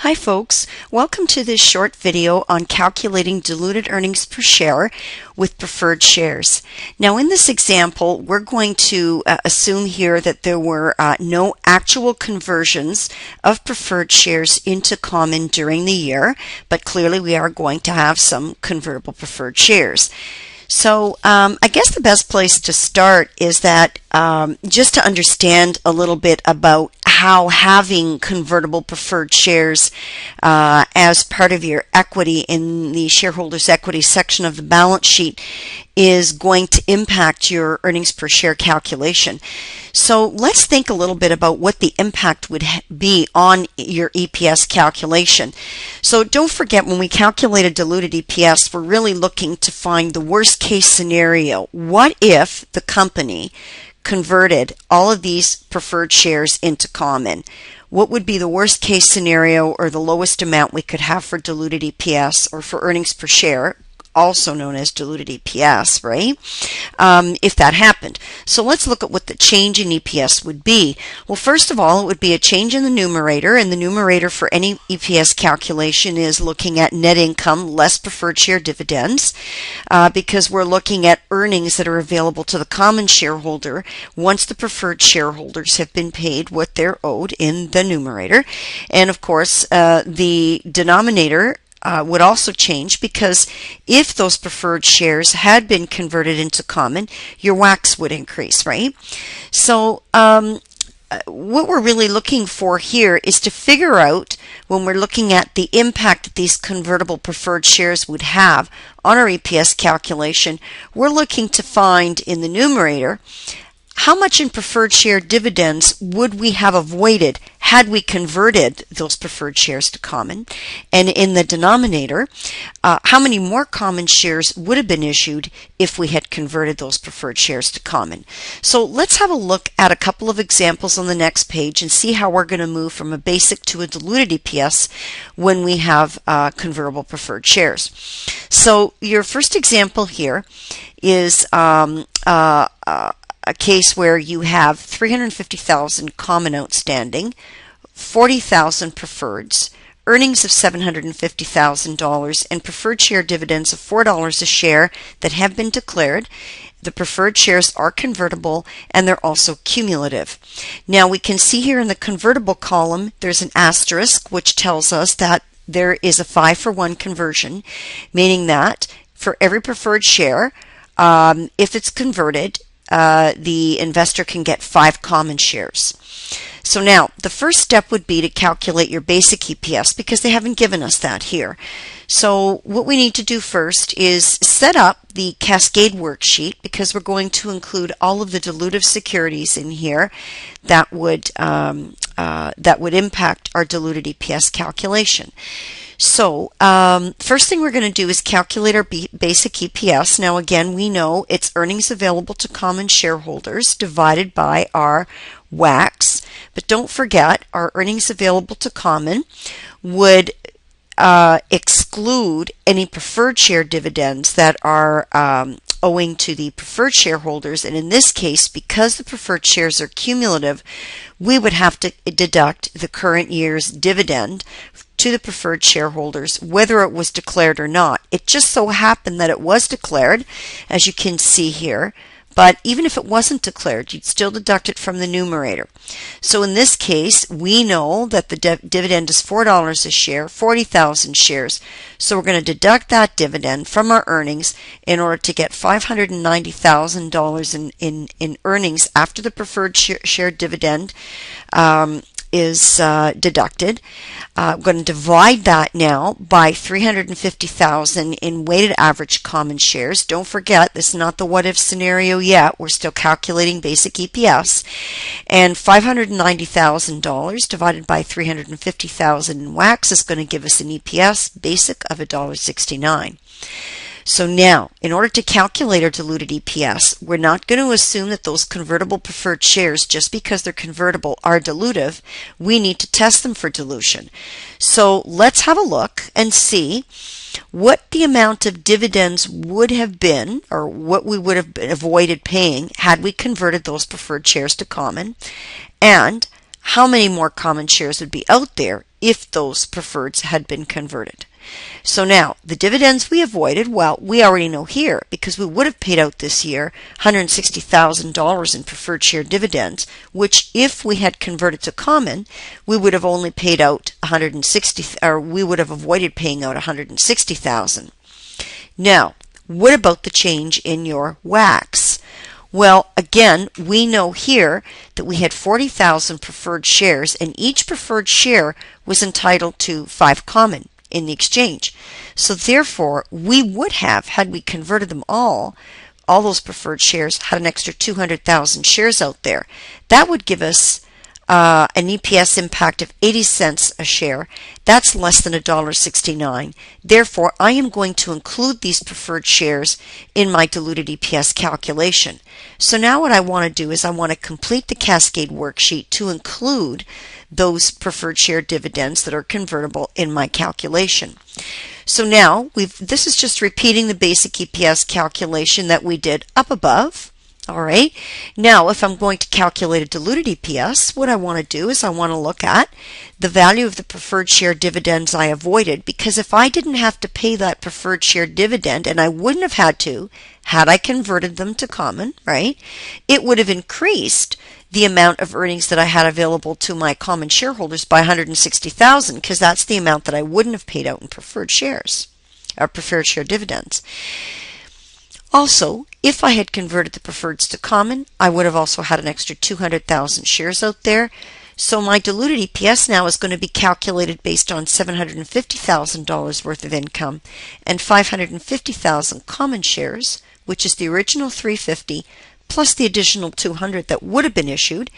Hi folks, welcome to this short video on calculating diluted earnings per share with preferred shares. Now in this example we're going to assume here that there were no actual conversions of preferred shares into common during the year, but clearly we are going to have some convertible preferred shares. So I guess the best place to start is that just to understand a little bit about how having convertible preferred shares as part of your equity in the shareholders' equity section of the balance sheet is going to impact your earnings per share calculation. So let's think a little bit about what the impact would be on your EPS calculation. So don't forget, when we calculate a diluted EPS, we're really looking to find the worst case scenario. What if the company converted all of these preferred shares into common? What would be the worst case scenario or the lowest amount we could have for diluted EPS or for earnings per share, also known as diluted EPS, right? If that happened. So let's look at what the change in EPS would be. Well, first of all, it would be a change in the numerator, and the numerator for any EPS calculation is looking at net income less preferred share dividends, because we're looking at earnings that are available to the common shareholder once the preferred shareholders have been paid what they're owed in the numerator. And of course, the denominator would also change, because if those preferred shares had been converted into common, your WACC would increase, right? So what we're really looking for here is to figure out, when we're looking at the impact that these convertible preferred shares would have on our EPS calculation, we're looking to find in the numerator how much in preferred share dividends would we have avoided had we converted those preferred shares to common, and in the denominator, how many more common shares would have been issued if we had converted those preferred shares to common. So let's have a look at a couple of examples on the next page and see how we're going to move from a basic to a diluted EPS when we have convertible preferred shares. So your first example here is a case where you have 350,000 common outstanding, 40,000 preferreds, earnings of $750,000, and preferred share dividends of $4 a share that have been declared. The preferred shares are convertible, and they're also cumulative. Now we can see here in the convertible column there's an asterisk, which tells us that there is a 5-for-1 conversion, meaning that for every preferred share, if it's converted, the investor can get 5 common shares. So now the first step would be to calculate your basic EPS, because they haven't given us that here. So what we need to do first is set up the Cascade worksheet, because we're going to include all of the dilutive securities in here that would impact our diluted EPS calculation. So first thing we're going to do is calculate our basic EPS. Now again, we know it's earnings available to common shareholders divided by our WACC, but don't forget our earnings available to common would exclude any preferred share dividends that are owing to the preferred shareholders, and in this case, because the preferred shares are cumulative, we would have to deduct the current year's dividend to the preferred shareholders, whether it was declared or not. It just so happened that it was declared, as you can see here, but even if it wasn't declared, you'd still deduct it from the numerator. So in this case, we know that the dividend is $4 a share, 40,000 shares. So we're going to deduct that dividend from our earnings in order to get $590,000 in earnings after the preferred share dividend is deducted. I'm going to divide that now by 350,000 in weighted average common shares. Don't forget, this is not the what-if scenario yet. We're still calculating basic EPS. And $590,000 divided by 350,000 in WACC is going to give us an EPS basic of $1.69. So now, in order to calculate our diluted EPS, we're not going to assume that those convertible preferred shares, just because they're convertible, are dilutive. We need to test them for dilution. So let's have a look and see what the amount of dividends would have been, or what we would have avoided paying had we converted those preferred shares to common, and how many more common shares would be out there if those preferreds had been converted. So now, the dividends we avoided, well, we already know here because we would have paid out this year $160,000 in preferred share dividends, which if we had converted to common, we would have only paid out we would have avoided paying out $160,000. Now, what about the change in your WACs? Well, again, we know here that we had 40,000 preferred shares, and each preferred share was entitled to 5 common in the exchange. So therefore, we would have, had we converted them all those preferred shares, had an extra 200,000 shares out there. That would give us an EPS impact of 80 cents a share. That's less than $1.69. Therefore, I am going to include these preferred shares in my diluted EPS calculation. So now what I want to do is I want to complete the Cascade worksheet to include those preferred share dividends that are convertible in my calculation. So now this is just repeating the basic EPS calculation that we did up above. All right. Now, if I'm going to calculate a diluted EPS, what I want to do is I want to look at the value of the preferred share dividends I avoided, because if I didn't have to pay that preferred share dividend, and I wouldn't have had to, had I converted them to common, right, it would have increased the amount of earnings that I had available to my common shareholders by $160,000, because that's the amount that I wouldn't have paid out in preferred shares, or preferred share dividends. Also, if I had converted the preferreds to common, I would have also had an extra 200,000 shares out there. So my diluted EPS now is going to be calculated based on $750,000 worth of income and 550,000 common shares, which is the original 350 plus the additional 200 that would have been issued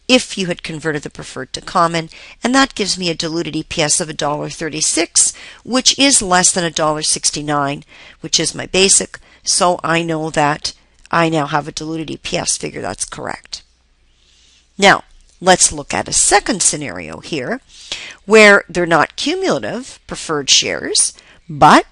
if you had converted the preferred to common, and that gives me a diluted EPS of $1.36, which is less than $1.69, which is my basic. So I know that I now have a diluted EPS figure that's correct. Now, let's look at a second scenario here where they're not cumulative preferred shares, but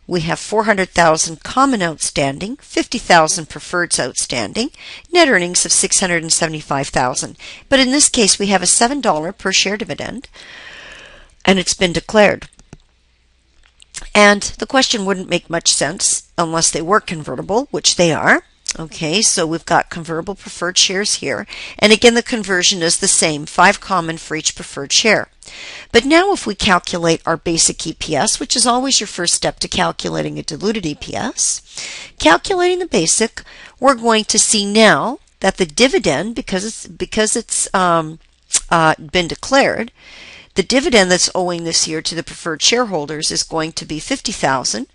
we have 400,000 common outstanding, 50,000 preferreds outstanding, net earnings of $675,000. But in this case, we have a $7 per share dividend, and it's been declared. And the question wouldn't make much sense unless they were convertible, which they are. Okay, so we've got convertible preferred shares here. And again, the conversion is the same, 5 common for each preferred share. But now if we calculate our basic EPS, which is always your first step to calculating a diluted EPS, calculating the basic, we're going to see now that the dividend, because it's been declared, the dividend that's owing this year to the preferred shareholders is going to be 50,000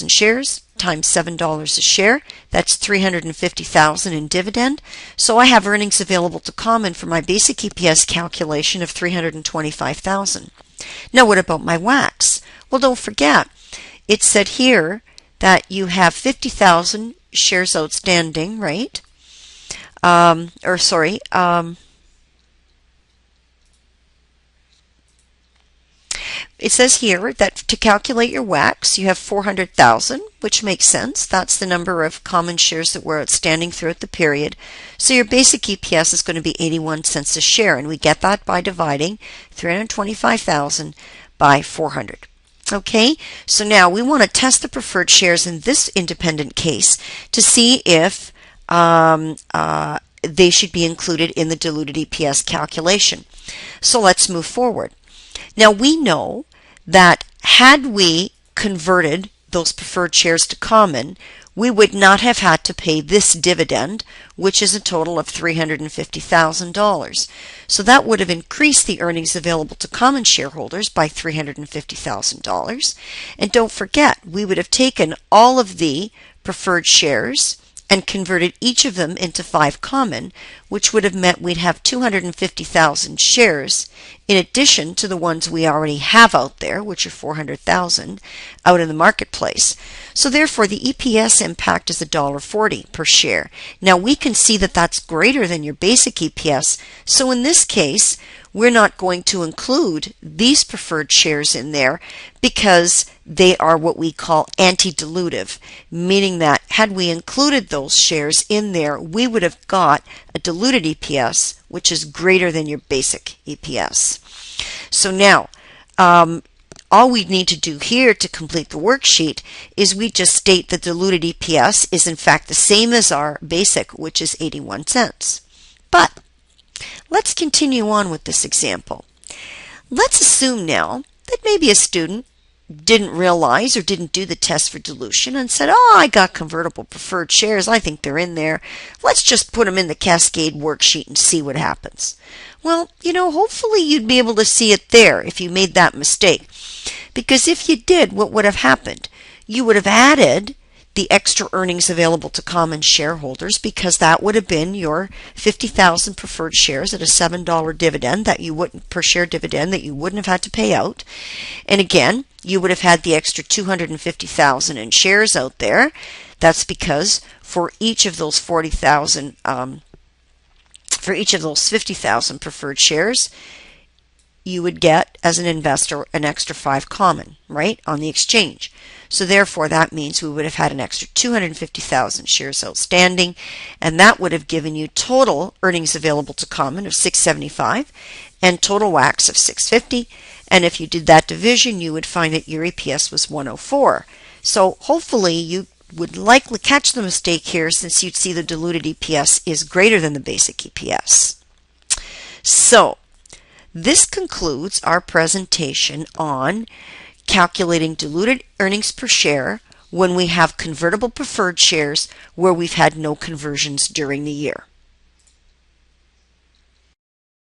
shares times $7 a share. That's $350,000 in dividend. So I have earnings available to common for my basic EPS calculation of $325,000. Now what about my WACs? Well, don't forget, it said here that you have 50,000 shares outstanding, right? It says here that to calculate your WACs, you have 400,000, which makes sense. That's the number of common shares that were outstanding throughout the period. So your basic EPS is going to be 81 cents a share, and we get that by dividing 325,000 by 400. Okay, so now we want to test the preferred shares in this independent case to see if they should be included in the diluted EPS calculation. So let's move forward. Now we know that had we converted those preferred shares to common, we would not have had to pay this dividend, which is a total of $350,000. So that would have increased the earnings available to common shareholders by $350,000. And don't forget, we would have taken all of the preferred shares and converted each of them into 5 common, which would have meant we'd have 250,000 shares in addition to the ones we already have out there, which are 400,000 out in the marketplace. So therefore, the EPS impact is $1.40 per share. Now we can see that that's greater than your basic EPS. So in this case, we're not going to include these preferred shares in there because they are what we call anti-dilutive, meaning that had we included those shares in there, we would have got a diluted diluted EPS, which is greater than your basic EPS. So now, all we need to do here to complete the worksheet is we just state the diluted EPS is in fact the same as our basic, which is 81 cents. But let's continue on with this example. Let's assume now that maybe a student didn't realize or didn't do the test for dilution and said, oh, I got convertible preferred shares. I think they're in there. Let's just put them in the Cascade worksheet and see what happens. Well, hopefully you'd be able to see it there if you made that mistake. Because if you did, what would have happened? You would have added the extra earnings available to common shareholders, because that would have been your 50,000 preferred shares at a $7 dividend per share dividend that you wouldn't have had to pay out. And again, you would have had the extra 250,000 in shares out there. That's because for each of those 40,000, for each of those 50,000 preferred shares, you would get, as an investor, an extra 5 common, right, on the exchange. So therefore, that means we would have had an extra 250,000 shares outstanding, and that would have given you total earnings available to common of 675 and total WACs of 650. And if you did that division, you would find that your EPS was 104. So hopefully you would likely catch the mistake here, since you'd see the diluted EPS is greater than the basic EPS. So this concludes our presentation on calculating diluted earnings per share when we have convertible preferred shares where we've had no conversions during the year.